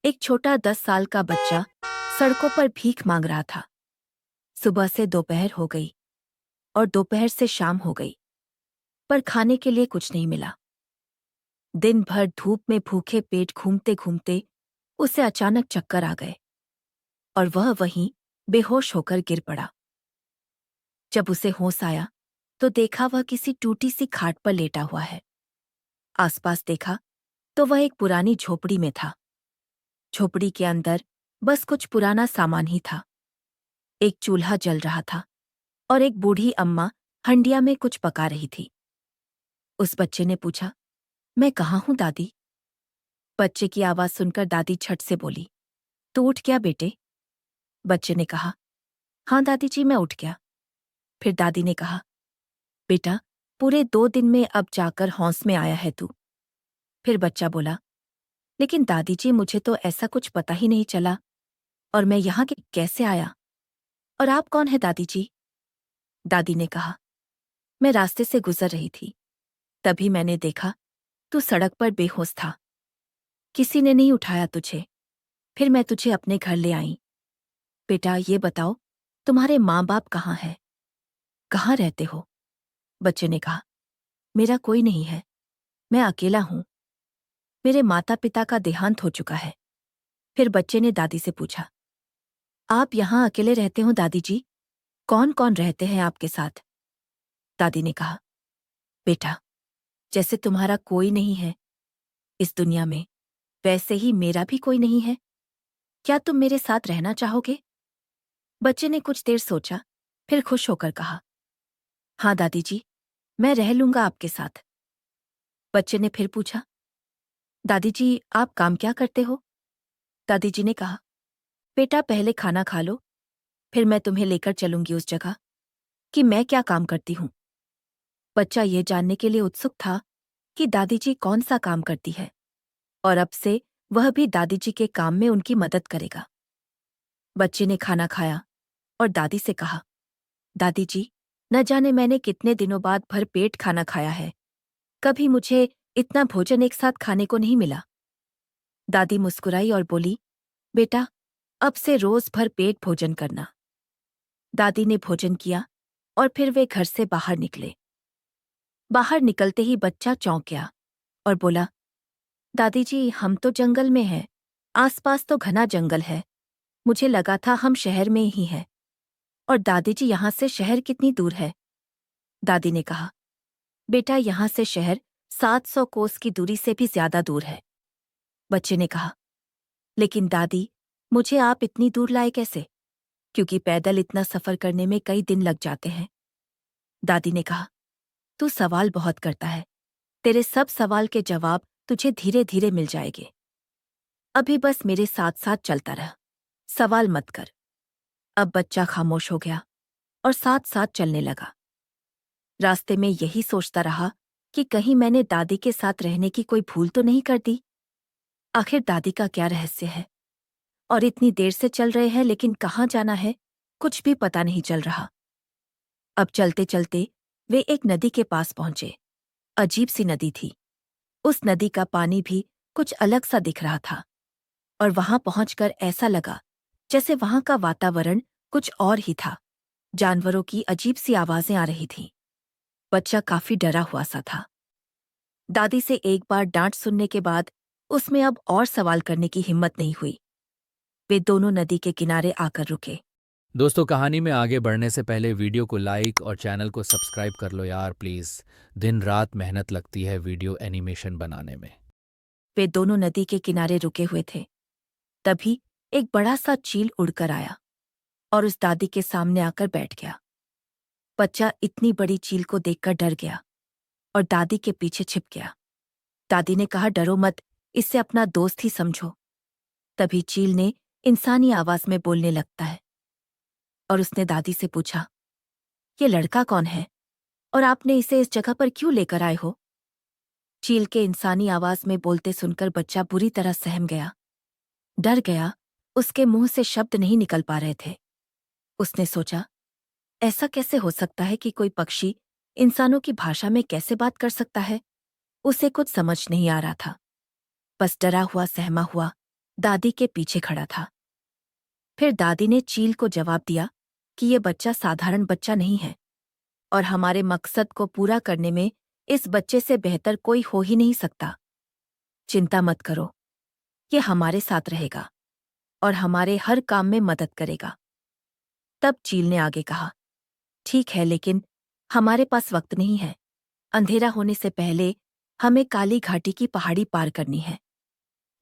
एक छोटा 10 साल का बच्चा सड़कों पर भीख मांग रहा था। सुबह से दोपहर हो गई और दोपहर से शाम हो गई, पर खाने के लिए कुछ नहीं मिला। दिन भर धूप में भूखे पेट घूमते घूमते उसे अचानक चक्कर आ गए और वह वहीं बेहोश होकर गिर पड़ा। जब उसे होश आया तो देखा वह किसी टूटी सी खाट पर लेटा हुआ है। आसपास देखा तो वह एक पुरानी झोपड़ी में था। झोपड़ी के अंदर बस कुछ पुराना सामान ही था। एक चूल्हा जल रहा था और एक बूढ़ी अम्मा हंडिया में कुछ पका रही थी। उस बच्चे ने पूछा, मैं कहाँ हूं दादी? बच्चे की आवाज सुनकर दादी झट से बोली, तू उठ गया बेटे? बच्चे ने कहा, हाँ दादी जी मैं उठ गया। फिर दादी ने कहा, बेटा पूरे 2 दिन में अब जाकर हौस में आया है तू। फिर बच्चा बोला, लेकिन दादी जी मुझे तो ऐसा कुछ पता ही नहीं चला और मैं यहाँ के कैसे आया? और आप कौन है दादी जी? दादी ने कहा, मैं रास्ते से गुजर रही थी, तभी मैंने देखा तू सड़क पर बेहोश था। किसी ने नहीं उठाया तुझे, फिर मैं तुझे अपने घर ले आई। बेटा ये बताओ, तुम्हारे माँ बाप कहाँ हैं? कहाँ रहते हो? बच्चे ने कहा, मेरा कोई नहीं है, मैं अकेला हूँ। मेरे माता पिता का देहांत हो चुका है। फिर बच्चे ने दादी से पूछा, आप यहाँ अकेले रहते हो दादी जी? कौन कौन रहते हैं आपके साथ? दादी ने कहा, बेटा जैसे तुम्हारा कोई नहीं है इस दुनिया में, वैसे ही मेरा भी कोई नहीं है। क्या तुम मेरे साथ रहना चाहोगे? बच्चे ने कुछ देर सोचा, फिर खुश होकर कहा, हाँ दादी जी, मैं रह लूंगा आपके साथ। बच्चे ने फिर पूछा, दादी जी आप काम क्या करते हो? दादी जी ने कहा, बेटा पहले खाना खा लो, फिर मैं तुम्हें लेकर चलूंगी उस जगह कि मैं क्या काम करती हूँ। बच्चा ये जानने के लिए उत्सुक था कि दादी जी कौन सा काम करती है और अब से वह भी दादी जी के काम में उनकी मदद करेगा। बच्चे ने खाना खाया और दादी से कहा, दादी जी न जाने मैंने कितने दिनों बाद भर पेट खाना खाया है। कभी मुझे इतना भोजन एक साथ खाने को नहीं मिला। दादी मुस्कुराई और बोली, बेटा अब से रोज भर पेट भोजन करना। दादी ने भोजन किया और फिर वे घर से बाहर निकले। बाहर निकलते ही बच्चा चौंक गया और बोला, दादी जी हम तो जंगल में हैं, आसपास तो घना जंगल है। मुझे लगा था हम शहर में ही हैं। और दादी जी यहाँ से शहर कितनी दूर है? दादी ने कहा, बेटा यहाँ से शहर 700 कोस की दूरी से भी ज्यादा दूर है। बच्चे ने कहा, लेकिन दादी मुझे आप इतनी दूर लाए कैसे? क्योंकि पैदल इतना सफर करने में कई दिन लग जाते हैं। दादी ने कहा, तू सवाल बहुत करता है, तेरे सब सवाल के जवाब तुझे धीरे धीरे मिल जाएंगे। अभी बस मेरे साथ साथ चलता रह, सवाल मत कर। अब बच्चा खामोश हो गया और साथ साथ चलने लगा। रास्ते में यही सोचता रहा कि कहीं मैंने दादी के साथ रहने की कोई भूल तो नहीं कर दी। आखिर दादी का क्या रहस्य है? और इतनी देर से चल रहे हैं लेकिन कहाँ जाना है कुछ भी पता नहीं चल रहा। अब चलते चलते वे एक नदी के पास पहुंचे। अजीब सी नदी थी। उस नदी का पानी भी कुछ अलग सा दिख रहा था और वहां पहुंचकर ऐसा लगा जैसे वहां का वातावरण कुछ और ही था। जानवरों की अजीब सी आवाजें आ रही थीं। बच्चा काफी डरा हुआ सा था। दादी से एक बार डांट सुनने के बाद उसमें अब और सवाल करने की हिम्मत नहीं हुई। वे दोनों नदी के किनारे आकर रुके। दोस्तों, कहानी में आगे बढ़ने से पहले वीडियो को लाइक और चैनल को सब्सक्राइब कर लो यार प्लीज़। दिन रात मेहनत लगती है वीडियो एनिमेशन बनाने में। वे दोनों नदी के किनारे रुके हुए थे। तभी एक बड़ा सा चील उड़कर आया और उस दादी के सामने आकर बैठ गया। बच्चा इतनी बड़ी चील को देखकर डर गया और दादी के पीछे छिप गया। दादी ने कहा, डरो मत, इसे अपना दोस्त ही समझो। तभी चील ने इंसानी आवाज में बोलने लगता है और उसने दादी से पूछा, ये लड़का कौन है और आपने इसे इस जगह पर क्यों लेकर आए हो? चील के इंसानी आवाज में बोलते सुनकर बच्चा बुरी तरह सहम गया, डर गया। उसके मुंह से शब्द नहीं निकल पा रहे थे। उसने सोचा, ऐसा कैसे हो सकता है कि कोई पक्षी इंसानों की भाषा में कैसे बात कर सकता है? उसे कुछ समझ नहीं आ रहा था। बस डरा हुआ सहमा हुआ दादी के पीछे खड़ा था। फिर दादी ने चील को जवाब दिया कि ये बच्चा साधारण बच्चा नहीं है और हमारे मकसद को पूरा करने में इस बच्चे से बेहतर कोई हो ही नहीं सकता। चिंता मत करो, ये हमारे साथ रहेगा और हमारे हर काम में मदद करेगा। तब चील ने आगे कहा, ठीक है, लेकिन हमारे पास वक्त नहीं है। अंधेरा होने से पहले हमें काली घाटी की पहाड़ी पार करनी है।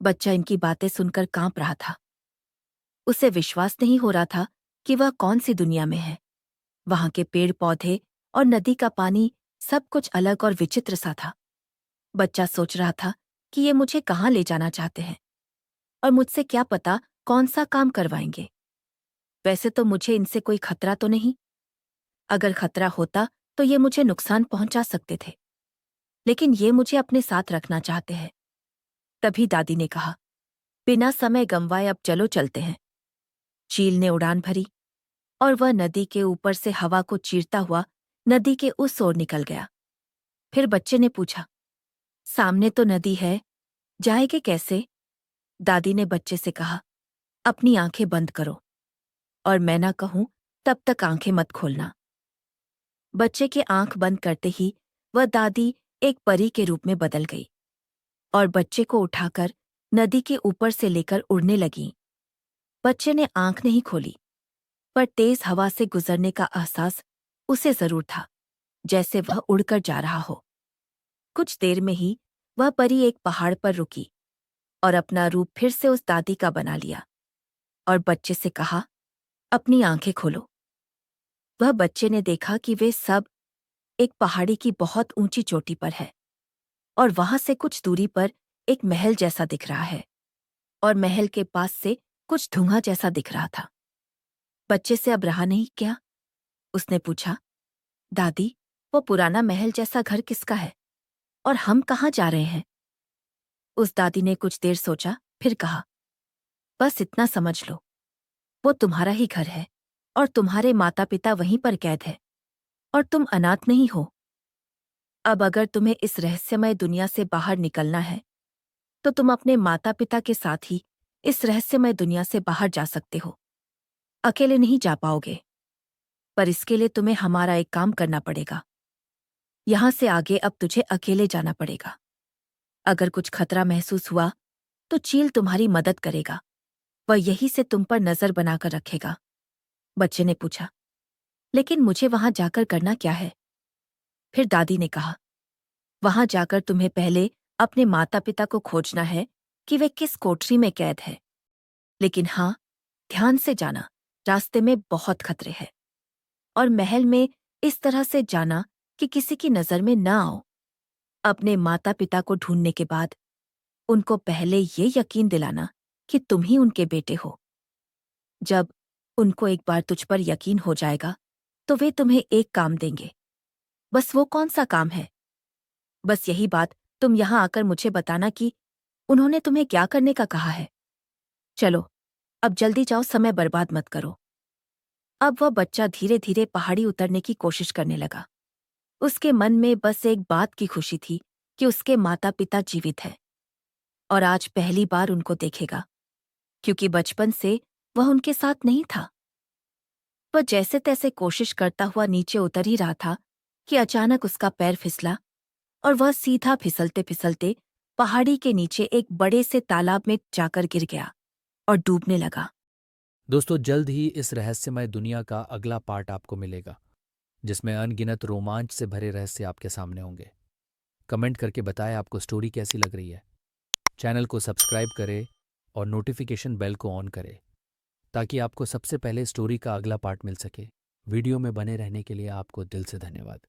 बच्चा इनकी बातें सुनकर कांप रहा था। उसे विश्वास नहीं हो रहा था कि वह कौन सी दुनिया में है। वहां के पेड़ पौधे और नदी का पानी सब कुछ अलग और विचित्र सा था। बच्चा सोच रहा था कि ये मुझे कहाँ ले जाना चाहते हैं और मुझसे क्या पता कौन सा काम करवाएंगे। वैसे तो मुझे इनसे कोई खतरा तो नहीं। अगर खतरा होता तो ये मुझे नुकसान पहुंचा सकते थे, लेकिन ये मुझे अपने साथ रखना चाहते हैं। तभी दादी ने कहा, बिना समय गंवाए अब चलो चलते हैं। चील ने उड़ान भरी और वह नदी के ऊपर से हवा को चीरता हुआ नदी के उस ओर निकल गया। फिर बच्चे ने पूछा, सामने तो नदी है, जाएगे कैसे? दादी ने बच्चे से कहा, अपनी आंखें बंद करो और मैं ना कहूं तब तक आंखें मत खोलना। बच्चे के आंख बंद करते ही वह दादी एक परी के रूप में बदल गई और बच्चे को उठाकर नदी के ऊपर से लेकर उड़ने लगी। बच्चे ने आंख नहीं खोली, पर तेज हवा से गुजरने का एहसास उसे जरूर था, जैसे वह उड़कर जा रहा हो। कुछ देर में ही वह परी एक पहाड़ पर रुकी और अपना रूप फिर से उस दादी का बना लिया और बच्चे से कहा, अपनी आंखें खोलो। वह बच्चे ने देखा कि वे सब एक पहाड़ी की बहुत ऊंची चोटी पर है और वहां से कुछ दूरी पर एक महल जैसा दिख रहा है और महल के पास से कुछ धुआं जैसा दिख रहा था। बच्चे से अब रहा नहीं क्या? उसने पूछा, दादी, वो पुराना महल जैसा घर किसका है और हम कहाँ जा रहे हैं? उस दादी ने कुछ देर सोचा, फिर कहा, बस इतना समझ लो, वो तुम्हारा ही घर है और तुम्हारे माता पिता वहीं पर कैद है और तुम अनाथ नहीं हो। अब अगर तुम्हें इस रहस्यमय दुनिया से बाहर निकलना है तो तुम अपने माता पिता के साथ ही इस रहस्यमय दुनिया से बाहर जा सकते हो। अकेले नहीं जा पाओगे, पर इसके लिए तुम्हें हमारा एक काम करना पड़ेगा। यहां से आगे अब तुझे अकेले जाना पड़ेगा। अगर कुछ खतरा महसूस हुआ तो चील तुम्हारी मदद करेगा, वह यहीं से तुम पर नजर बनाकर रखेगा। बच्चे ने पूछा, लेकिन मुझे वहां जाकर करना क्या है? फिर दादी ने कहा, वहां जाकर तुम्हें पहले अपने माता पिता को खोजना है कि वे किस कोठरी में कैद है। लेकिन हाँ, ध्यान से जाना, रास्ते में बहुत खतरे हैं और महल में इस तरह से जाना कि किसी की नजर में न आओ। अपने माता पिता को ढूंढने के बाद उनको पहले ये यकीन दिलाना कि तुम ही उनके बेटे हो। जब उनको एक बार तुझ पर यकीन हो जाएगा तो वे तुम्हें एक काम देंगे। बस वो कौन सा काम है? बस यही बात तुम यहां आकर मुझे बताना कि उन्होंने तुम्हें क्या करने का कहा है। चलो, अब जल्दी जाओ, समय बर्बाद मत करो। अब वह बच्चा धीरे धीरे पहाड़ी उतरने की कोशिश करने लगा। उसके मन में बस एक बात की खुशी थी कि उसके माता पिता जीवित हैं और आज पहली बार उनको देखेगा, क्योंकि बचपन से वह उनके साथ नहीं था। वह जैसे तैसे कोशिश करता हुआ नीचे उतर ही रहा था कि अचानक उसका पैर फिसला और वह सीधा फिसलते फिसलते पहाड़ी के नीचे एक बड़े से तालाब में जाकर गिर गया और डूबने लगा। दोस्तों, जल्द ही इस रहस्यमय दुनिया का अगला पार्ट आपको मिलेगा, जिसमें अनगिनत रोमांच से भरे रहस्य आपके सामने होंगे। कमेंट करके बताएं आपको स्टोरी कैसी लग रही है। चैनल को सब्सक्राइब करें और नोटिफिकेशन बेल को ऑन करें ताकि आपको सबसे पहले स्टोरी का अगला पार्ट मिल सके। वीडियो में बने रहने के लिए आपको दिल से धन्यवाद।